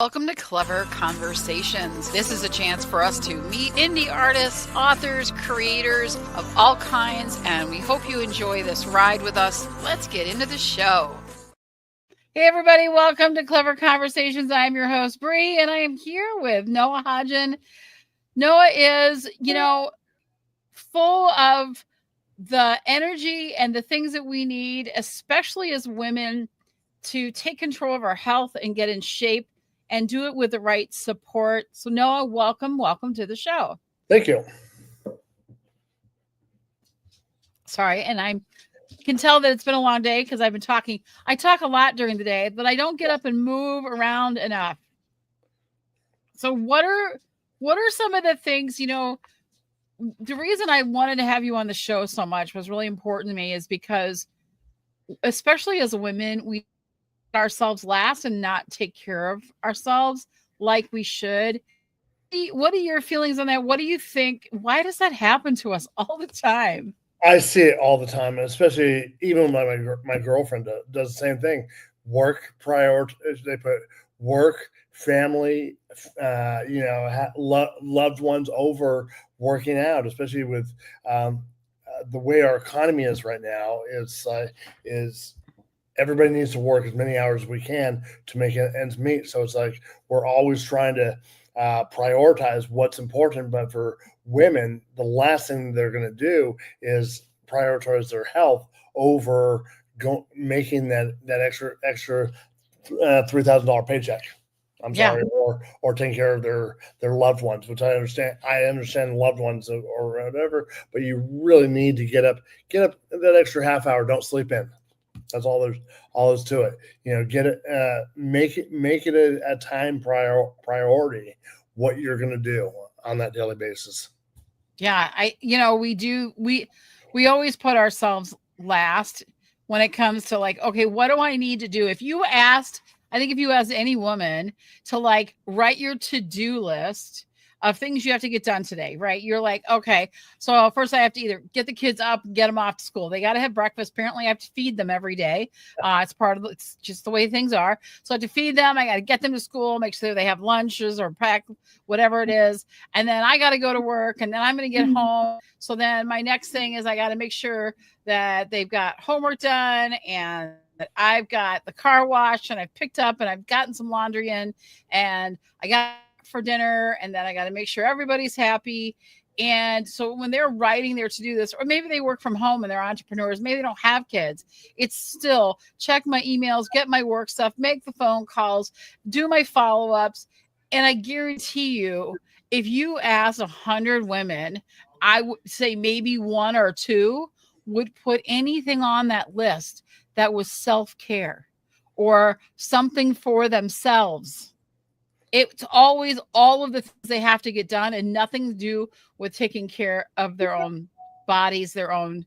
Welcome to Clever Conversations. This is a chance for us to meet indie artists, authors, creators of all kinds, and we hope you enjoy this ride with us. Let's get into the show. Hey, everybody. Welcome to Clever Conversations. I'm your host, Bree, and I am here with Noah Hodgin. Noah is, full of the energy and the things that we need, especially as women, to take control of our health and get in shape and do it with the right support. So Noah, welcome to the show. Thank you. Sorry, and I can tell that it's been a long day because I've been talking. I talk a lot during the day, but I don't get up and move around enough. So what are some of the things, the reason I wanted to have you on the show so much was really important to me is because, especially as women, we ourselves last and not take care of ourselves like we should. What are your feelings on that? What do you think? Why does that happen to us all the time? I see it all the time, and especially even my girlfriend does the same thing. Work prioritize. They put work, family, loved ones over working out, especially with the way our economy is right now. Is everybody needs to work as many hours as we can to make ends meet. So it's like we're always trying to prioritize what's important. But for women, the last thing they're going to do is prioritize their health over making that extra $3,000 paycheck. I'm sorry, or taking care of their loved ones, which I understand. I understand loved ones or whatever, but you really need to get up that extra half hour. Don't sleep in. That's all there's to it. Get it, make it a time priority what you're going to do on that daily basis. Yeah, we always put ourselves last when it comes to like, okay, what do I need to do? If you asked any woman to like write your to-do list of things you have to get done today, right? You're like, okay, so first I have to either get the kids up, get them off to school. They got to have breakfast. Apparently I have to feed them every day. It's just the way things are. So I have to feed them. I got to get them to school, make sure they have lunches or pack whatever it is. And then I got to go to work and then I'm going to get home. So then my next thing is I got to make sure that they've got homework done and that I've got the car washed and I've picked up and I've gotten some laundry in and I got for dinner, and then I got to make sure everybody's happy. And so when they're writing their to do this, or maybe they work from home and they're entrepreneurs, maybe they don't have kids, it's still check my emails, get my work stuff, make the phone calls, do my follow-ups. And I guarantee you, if you ask 100 women, I would say maybe one or two would put anything on that list that was self-care or something for themselves. It's always all of the things they have to get done and nothing to do with taking care of their own bodies, their own,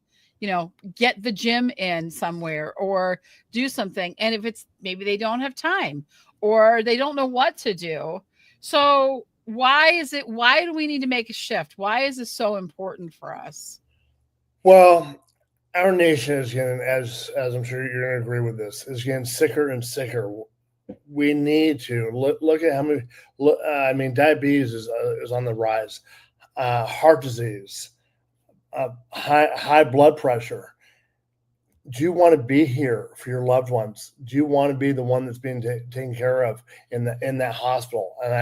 get the gym in somewhere or do something. And if it's maybe they don't have time or they don't know what to do. So why do we need to make a shift? Why is this so important for us? Well, our nation is getting, as I'm sure you're going to agree with this, is getting sicker and sicker. We need to look at how many. Diabetes is on the rise, heart disease, high blood pressure. Do you want to be here for your loved ones? Do you want to be the one that's being taken care of in that hospital? And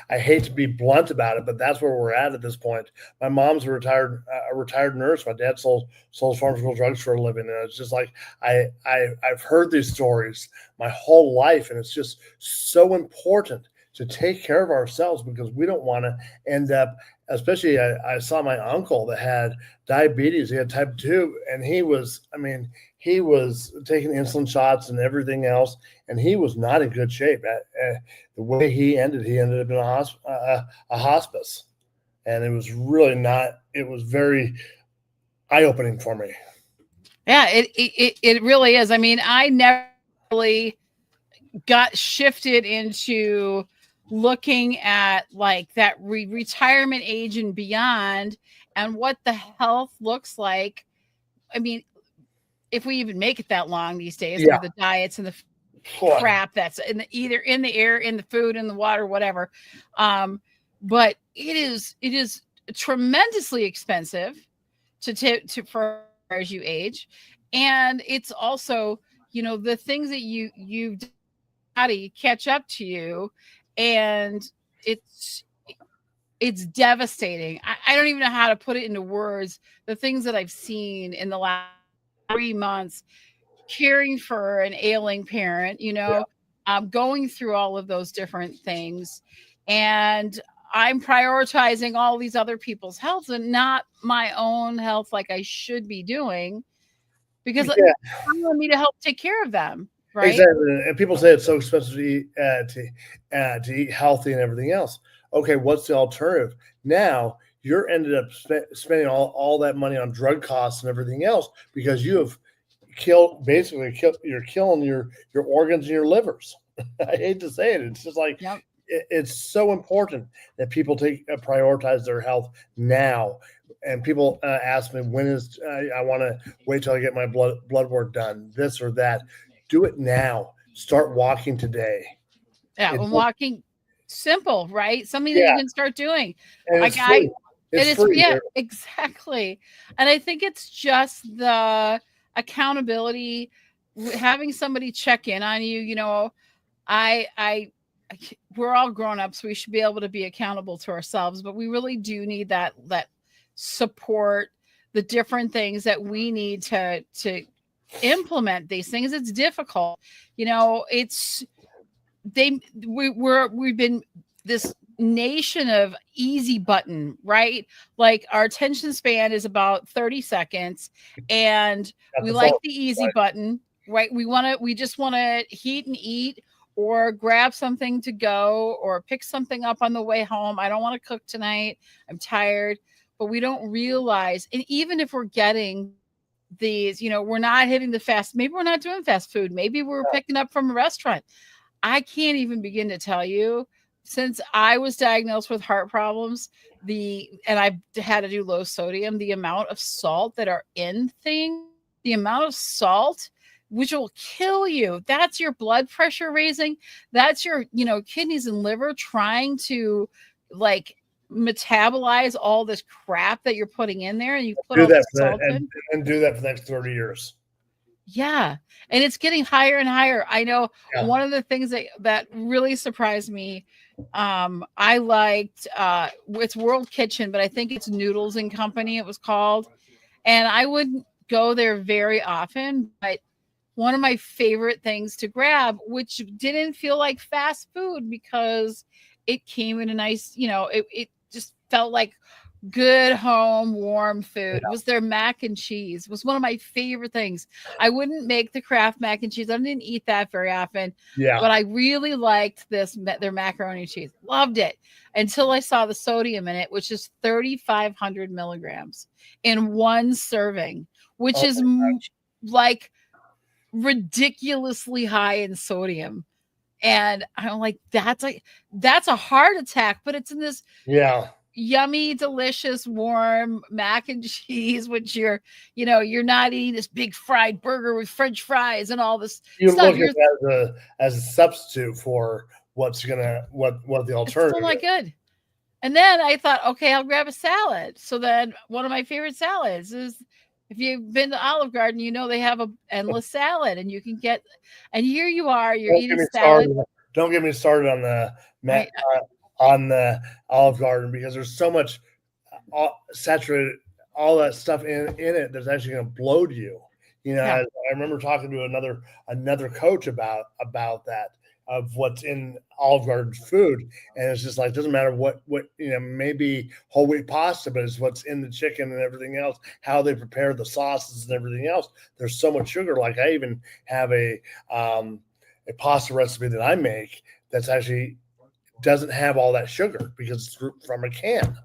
I hate to be blunt about it, but that's where we're at this point. My mom's a retired nurse. My dad sold pharmaceutical drugs for a living, and it's just like I've heard these stories my whole life, and it's just so important to take care of ourselves because we don't want to end up. Especially, I saw my uncle that had diabetes. He had type 2, and he was taking insulin shots and everything else, and he was not in good shape. The way he ended up in a hospice, and it was really not. It was very eye-opening for me. Yeah, it really is. I never really got shifted into looking at like that retirement age and beyond and what the health looks like. If we even make it that long these days with the diets and the crap that's either in the air, in the food, in the water, whatever. But it is tremendously expensive to for as you age, and it's also, the things that you body catch up to you, and it's it's devastating. I don't even know how to put it into words. The things that I've seen in the last 3 months, caring for an ailing parent, Yeah. going through all of those different things. And I'm prioritizing all these other people's health and not my own health like I should be doing, because Yeah, they want me to help take care of them. Right. exactly. And people say it's so expensive to eat healthy and everything else. Okay, what's the alternative? Now you're ended up spending all that money on drug costs and everything else because you have you're killing your organs and your livers. I hate to say it. It's just like Yep. it's so important that people prioritize their health now. And people ask me when is I want to wait till I get my blood work done, this or that. Do it now. Start walking today. Yeah. It And walking, simple, right? Something that you Yeah, can start doing. and Like it's free. it It's is, free. yeah, exactly. And I think it's just the accountability, having somebody check in on you. I we're all grown ups. We should be able to be accountable to ourselves, but we really do need that support, the different things that we need to implement these things. It's difficult. It's we've been this nation of easy button, right? Like our attention span is about 30 seconds, and At we the like phone. the easy button, right? We just want to heat and eat, or grab something to go, or pick something up on the way home. I don't want to cook tonight, I'm tired. But we don't realize, and even if we're getting these, we're not hitting the fast, maybe we're not doing fast food, maybe we're picking up from a restaurant. I can't even begin to tell you, since I was diagnosed with heart problems, and I had to do low sodium, the amount of salt that are in things, the amount of salt which will kill you. That's your blood pressure raising. That's your, kidneys and liver trying to like metabolize all this crap that you're putting in there, and you put Do all that this for that, salt in. and do that for the next 30 years. Yeah. And it's getting higher and higher. I know Yeah. one of the things that really surprised me, I liked it's World Kitchen, but I think it's Noodles and Company it was called. And I wouldn't go there very often, but one of my favorite things to grab, which didn't feel like fast food because it came in a nice, it just felt like good home warm food, Yeah. was their mac and cheese. Was one of my favorite things. I wouldn't make the Kraft mac and cheese. I didn't eat that very often, Yeah. but I really liked their macaroni and cheese. Loved it until I saw the sodium in it, which is 3,500 milligrams in one serving, which Oh, is like ridiculously high in sodium. And I'm like, that's a heart attack, but it's in this yeah. yummy, delicious, warm mac and cheese, which you're not eating this big fried burger with French fries and all this You stuff. look at that as a substitute for what the It's still alternative not is. good. And then I thought, okay, I'll grab a salad. So then one of my favorite salads is, if you've been to Olive Garden, they have a endless salad, and you can get, and here you are, you're Don't get eating me salad. started. Don't get me started on I, the Olive Garden, because there's so much saturated, all that stuff in it that's actually going to bloat you. Yeah. I remember talking to another coach about that, of what's in Olive Garden's food, and it's just like, doesn't matter what maybe whole wheat pasta, but it's what's in the chicken and everything else, how they prepare the sauces and everything else. There's so much sugar. Like, I even have a pasta recipe that I make that's actually doesn't have all that sugar because it's from a can.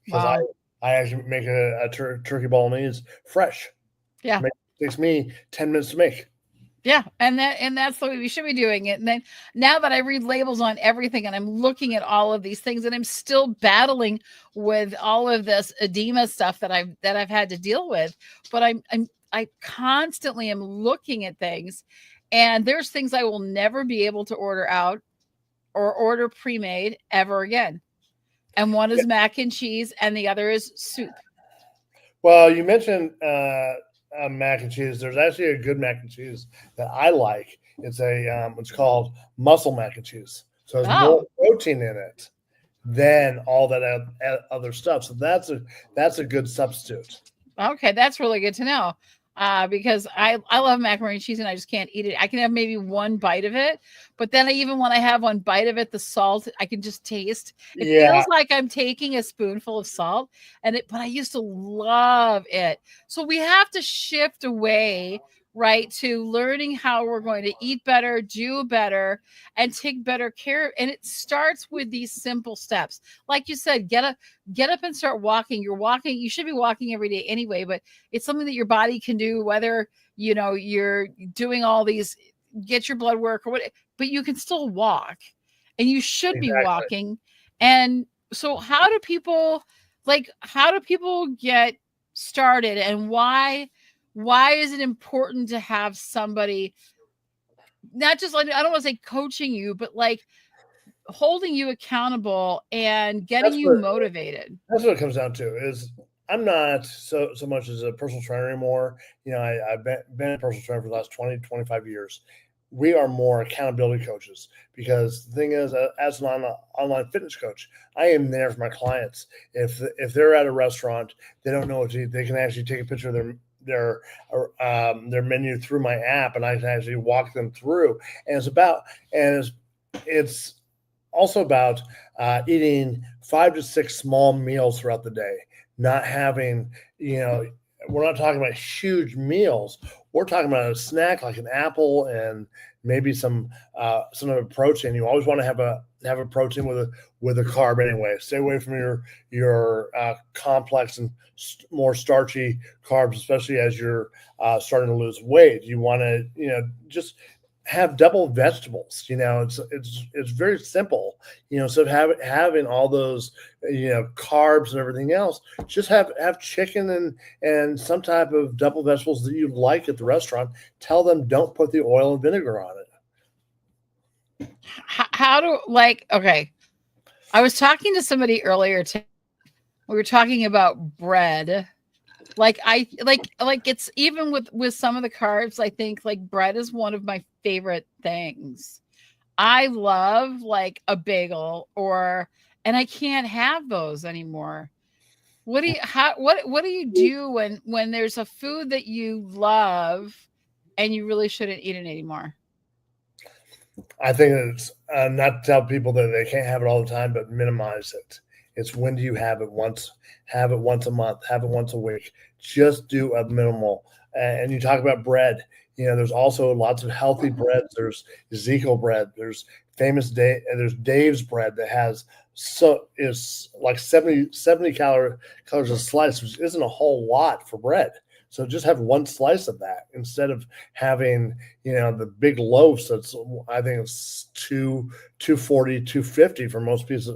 Because wow. I actually make a turkey bolognese fresh. Yeah. It takes me 10 minutes to make. Yeah, and that's the way we should be doing it. And then now that I read labels on everything, and I'm looking at all of these things, and I'm still battling with all of this edema stuff that I've had to deal with, but I constantly am looking at things, And there's things I will never be able to order out or order pre-made ever again. And one is mac and cheese and the other is soup. Well, you mentioned mac and cheese. There's actually a good mac and cheese that I like. It's called muscle mac and cheese. So there's more Oh, protein in it than all that other stuff. So that's a good substitute. okay, that's really good to know. Because I love macaroni and cheese and I just can't eat it. I can have maybe one bite of it, but then even when I have one bite of it, the salt I can just taste. It Yeah, feels like I'm taking a spoonful of salt, but I used to love it. So we have to shift away, right, to learning how we're going to eat better, do better, and take better care. And it starts with these simple steps. Like you said, get up and start walking. You're walking, you should be walking every day anyway, but it's something that your body can do, whether you're doing all these, get your blood work or what, but you can still walk and you should be exactly. walking. And so how do people get started, and why is it important to have somebody, not just like, I don't want to say coaching you, but like holding you accountable and getting That's you what motivated? that's what it comes down to. Is I'm not so much as a personal trainer anymore. I've been a personal trainer for the last 20 to 25 years. We are more accountability coaches because the thing is, as an online fitness coach, I am there for my clients. If they're at a restaurant, they don't know what to eat, they can actually take a picture of their menu through my app, and I can actually walk them through. And it's also about eating 5 to 6 small meals throughout the day, not having, we're not talking about huge meals. We're talking about a snack like an apple and maybe some of the protein. You always want to have a protein with a carb anyway. Stay away from your complex and more starchy carbs, especially as you're starting to lose weight. You want to just have double vegetables. It's very simple. So having all those carbs and everything else, just have chicken and some type of double vegetables that you like at the restaurant. Tell them don't put the oil and vinegar on it. How do, like, okay, I was talking to somebody earlier today. We were talking about bread. Like like it's even with some of the carbs, I think like bread is one of my favorite things. I love like a bagel, and I can't have those anymore. What do you do when there's a food that you love and you really shouldn't eat it anymore? I think it's not to tell people that they can't have it all the time, but minimize it. It's when do you have it once? Have it once a month. Have it once a week. Just do a minimal. And you talk about bread. There's also lots of healthy breads. There's Ezekiel bread. There's There's Dave's bread that has is like 70 calories a slice, which isn't a whole lot for bread. So just have one slice of that instead of having the big loaves. That's, I think it's 240, 250 for most pieces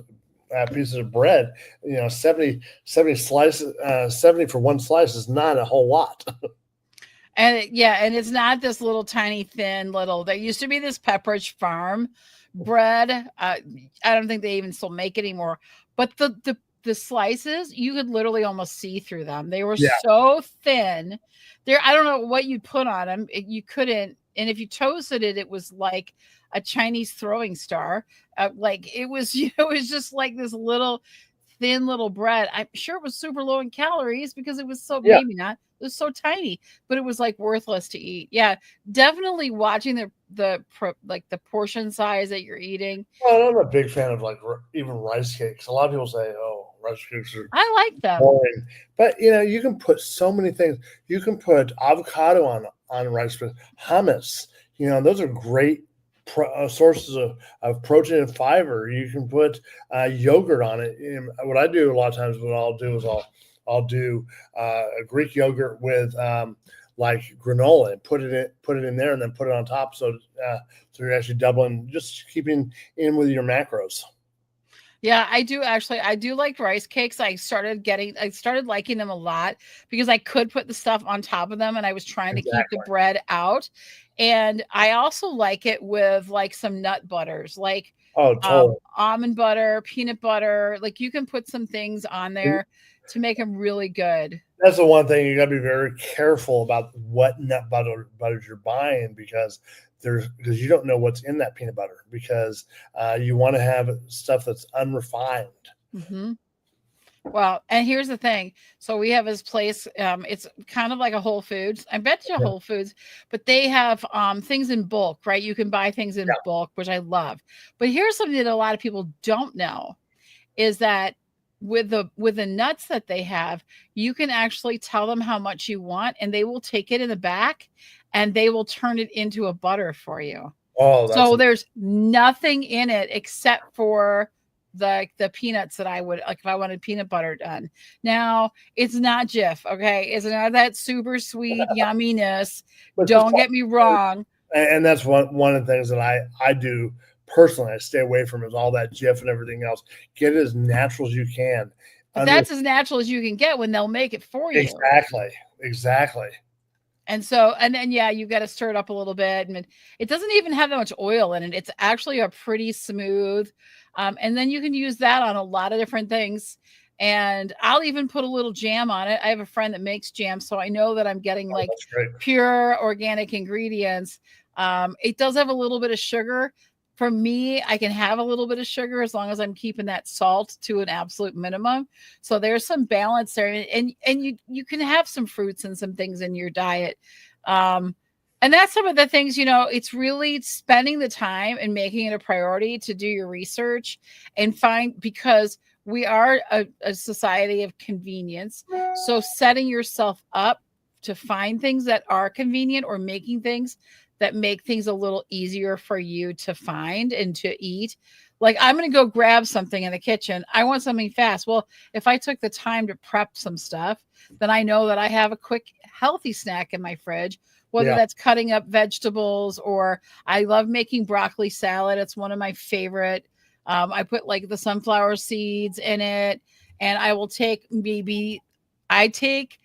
of bread. 70 slices, 70 for one slice is not a whole lot. And it's not this little tiny thin little. There used to be this Pepperidge Farm bread. I don't think they even still make it anymore. But the slices, you could literally almost see through them. They were Yeah. so thin. There, I don't know what you put on them. You couldn't. And if you toasted it, it was like a Chinese throwing star. Like it was, it was just like this little thin little bread. I'm sure it was super low in calories because it was so, Yeah. maybe not. It was so tiny, but it was like worthless to eat. Yeah, definitely watching like the portion size that you're eating. Well, I'm a big fan of like even rice cakes. A lot of people say, "Oh, rice cakes are I like them. boring," but you can put so many things. You can put avocado on rice with hummus. Those are great sources of protein and fiber. You can put yogurt on it. What I do a lot of times, what I'll do is I'll do a Greek yogurt with like granola and put it in there, and then put it on top. So you're actually doubling, just keeping in with your macros. Yeah, I do actually. I do like rice cakes. I started liking them a lot because I could put the stuff on top of them and I was trying to keep the Exactly. bread out. And I also like it with like some nut butters, like Oh, totally. almond butter, peanut butter. Like you can put some things on there to make them really good. That's the one thing you got to be very careful about what nut butters you're buying, because you don't know what's in that peanut butter, because you want to have stuff that's unrefined. Mm-hmm. Well, and here's the thing. So we have this place. It's kind of like a Whole Foods. I bet you Yeah. Whole Foods, but they have things in bulk, right? You can buy things in bulk, which I love. But here's something that a lot of people don't know is that with the nuts that they have, you can actually tell them how much you want, and they will take it in the back and they will turn it into a butter for you. Oh, so there's nothing in it except for the peanuts that I would like if I wanted peanut butter done. Now it's not Jif, okay? It's not that super sweet yumminess. Don't get me wrong. And that's one of the things that I do personally. I stay away from is all that Jif and everything else. Get it as natural as you can. But that's as natural as you can get when they'll make it for you. Exactly. And so, and then, yeah, you got to stir it up a little bit. And it doesn't even have that much oil in it. It's actually a pretty smooth. And then you can use that on a lot of different things. And I'll even put a little jam on it. I have a friend that makes jam, so I know that I'm getting like pure organic ingredients. It does have a little bit of sugar. For me, I can have a little bit of sugar as long as I'm keeping that salt to an absolute minimum. So there's some balance there, and you can have some fruits and some things in your diet. And that's some of the things, it's really spending the time and making it a priority to do your research and because we are a society of convenience. So setting yourself up to find things that are convenient or making things that make things a little easier for you to find and to eat. Like I'm going to go grab something in the kitchen. I want something fast. Well, if I took the time to prep some stuff, then I know that I have a quick, healthy snack in my fridge, whether that's cutting up vegetables or I love making broccoli salad. It's one of my favorite. I put like the sunflower seeds in it, and I will take I take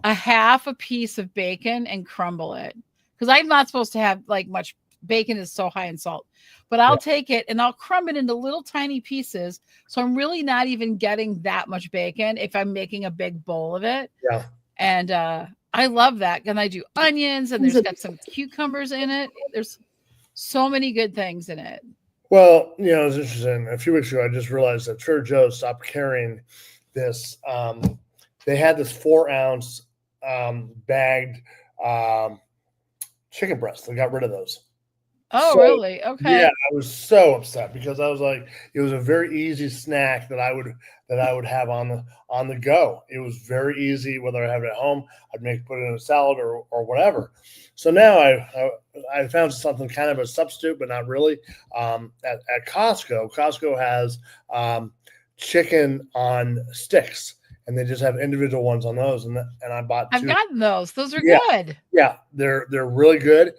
a half a piece of bacon and crumble it, because I'm not supposed to have like much. Bacon is so high in salt, but I'll take it and I'll crumb it into little tiny pieces. So I'm really not even getting that much bacon if I'm making a big bowl of it. Yeah. And I love that. And I do onions, and there's got some cucumbers in it. There's so many good things in it. Well, it's interesting. A few weeks ago, I just realized that Trader Joe's stopped carrying this. They had this 4-ounce bagged chicken breast. They got rid of those. Oh, really? Okay. Yeah, I was so upset because I was like, it was a very easy snack that I would have on the go. It was very easy, whether I have it at home, I'd put it in a salad or whatever. So now I found something kind of a substitute, but not really. At Costco, Costco has chicken on sticks, and they just have individual ones on those. And I bought 2. I've gotten those. Those are good. Yeah, they're really good.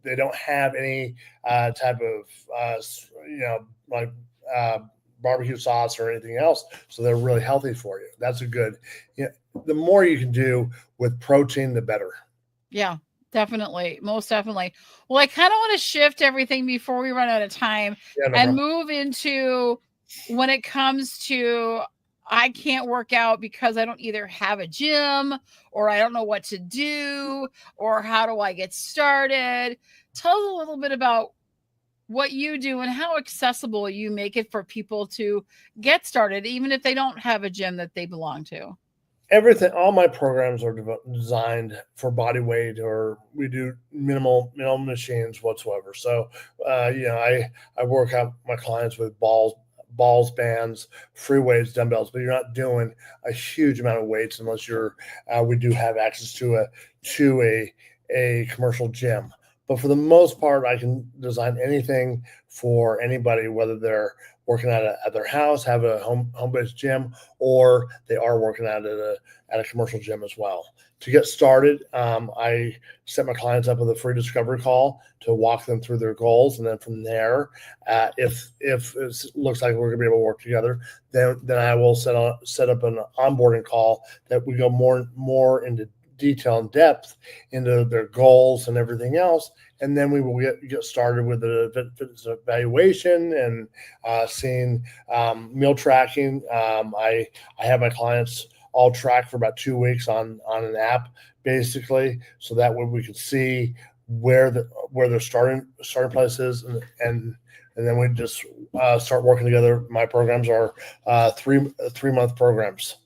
They don't have any type of like barbecue sauce or anything else, so they're really healthy for you. That's a good. The more you can do with protein, the better. Yeah, definitely, most definitely. Well, I kind of want to shift everything before we run out of time and move into when it comes to. I can't work out because I don't either have a gym or I don't know what to do or how do I get started. Tell us a little bit about what you do and how accessible you make it for people to get started, even if they don't have a gym that they belong to. Everything, all my programs are designed for body weight, or we do minimal machines whatsoever. So, I work out my clients with balls, bands, free weights, dumbbells, but you're not doing a huge amount of weights unless we do have access to a commercial gym. But for the most part, I can design anything for anybody, whether they're working at their house, have a home-based gym, or they are working at a commercial gym as well. To get started, I set my clients up with a free discovery call to walk them through their goals, and then from there, if it looks like we're going to be able to work together, then I will set up an onboarding call that we go more into detail and depth into their goals and everything else. And then we will get started with the fitness evaluation and seeing meal tracking. I have my clients all track for about 2 weeks on an app, basically, so that way we can see where their starting place is, and then we just start working together. My programs are 3-month programs.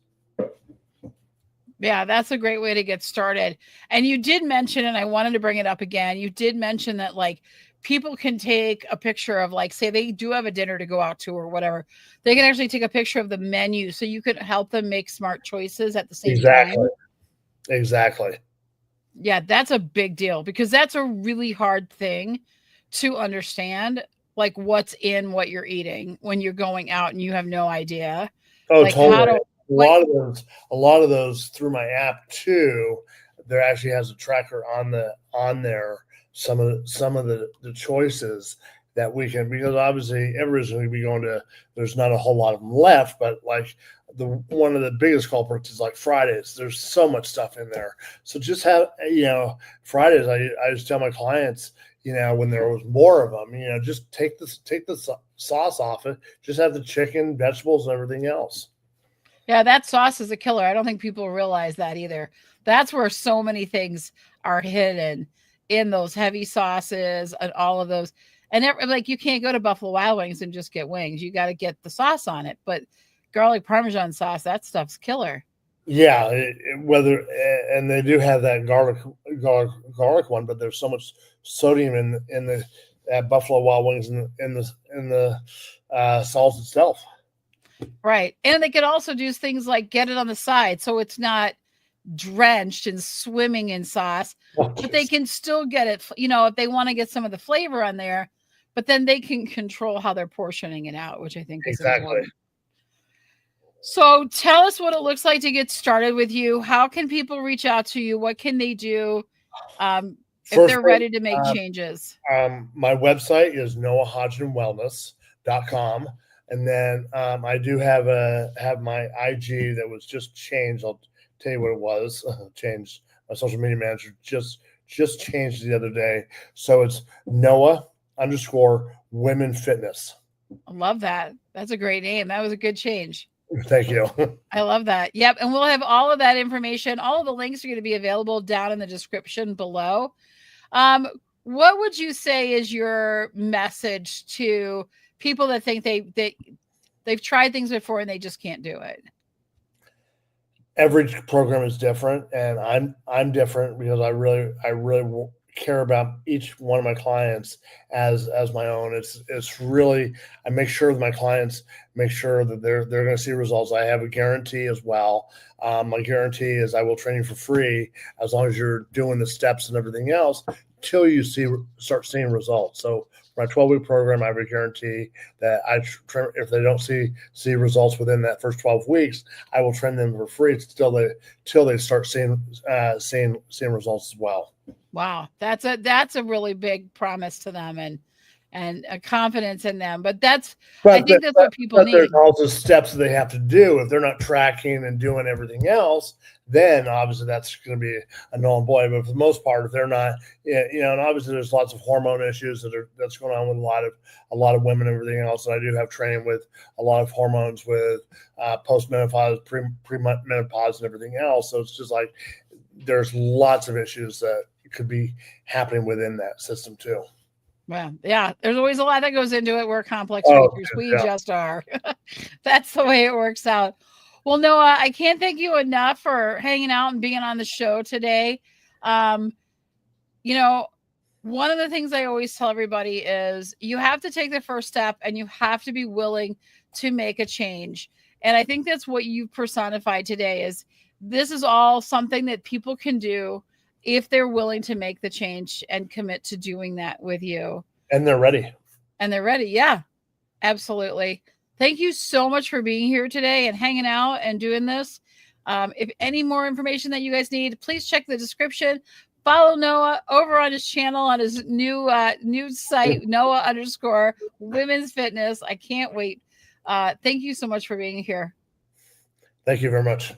Yeah, that's a great way to get started. And you did mention, and I wanted to bring it up again, you did mention that like people can take a picture of, like, say they do have a dinner to go out to or whatever, they can actually take a picture of the menu so you could help them make smart choices at the same time. Exactly. Yeah, that's a big deal, because that's a really hard thing to understand, like what's in what you're eating when you're going out and you have no idea. Oh, like totally. A lot of those through my app too. There actually has a tracker on there. Some of the choices that we can, because obviously everybody's going to be going to. There's not a whole lot of them left, but like one of the biggest culprits is like Fridays. There's so much stuff in there. So just have Fridays. I just tell my clients, when there was more of them, just take the sauce off it. Just have the chicken, vegetables, and everything else. Yeah, that sauce is a killer. I don't think people realize that either. That's where so many things are hidden, in those heavy sauces and all of those. And like, you can't go to Buffalo Wild Wings and just get wings. You got to get the sauce on it. But garlic Parmesan sauce, that stuff's killer. Yeah, and they do have that garlic one, but there's so much sodium in the at Buffalo Wild Wings in the sauce itself. Right. And they could also do things like get it on the side so it's not drenched and swimming in sauce, but they can still get it, if they want to get some of the flavor on there, but then they can control how they're portioning it out, which I think is important. So tell us what it looks like to get started with you. How can people reach out to you? What can they do if they're ready to make changes? My website is noahhodginwellness.com. And then I do have my IG that was just changed. I'll tell you what it was. Changed. My social media manager just changed the other day. So it's Noah_Women Fitness. I love that. That's a great name. That was a good change. Thank you. I love that. Yep. And we'll have all of that information. All of the links are going to be available down in the description below. What would you say is your message to people that think they've tried things before and they just can't do it? Every program is different, and I'm different because I really care about each one of my clients as my own. It's really, I make sure that my clients make sure that they're going to see results. I have a guarantee as well. My guarantee is I will train you for free as long as you're doing the steps and everything else till you start seeing results. So my 12-week program, I have a guarantee that if they don't see results within that first 12 weeks, I will train them for free till they start seeing results as well. Wow, that's a really big promise to them and a confidence in them. But I think that's what people need. There's also steps that they have to do. If they're not tracking and doing everything else, then obviously that's going to be a null and void. But for the most part, if they're not, and obviously there's lots of hormone issues that's going on with a lot of women and everything else. And I do have training with a lot of hormones with post-menopause, pre-menopause, and everything else. So it's just like there's lots of issues that could be happening within that system too. Well, yeah, there's always a lot that goes into it. We're complex creatures. We just are. That's the way it works out. Well, Noah, I can't thank you enough for hanging out and being on the show today. One of the things I always tell everybody is you have to take the first step and you have to be willing to make a change. And I think that's what you personified today is this is all something that people can do if they're willing to make the change and commit to doing that with you. And they're ready. Yeah, absolutely. Thank you so much for being here today and hanging out and doing this. If any more information that you guys need, please check the description. Follow Noah over on his channel, on his new site, Noah_Women's Fitness. I can't wait. Thank you so much for being here. Thank you very much.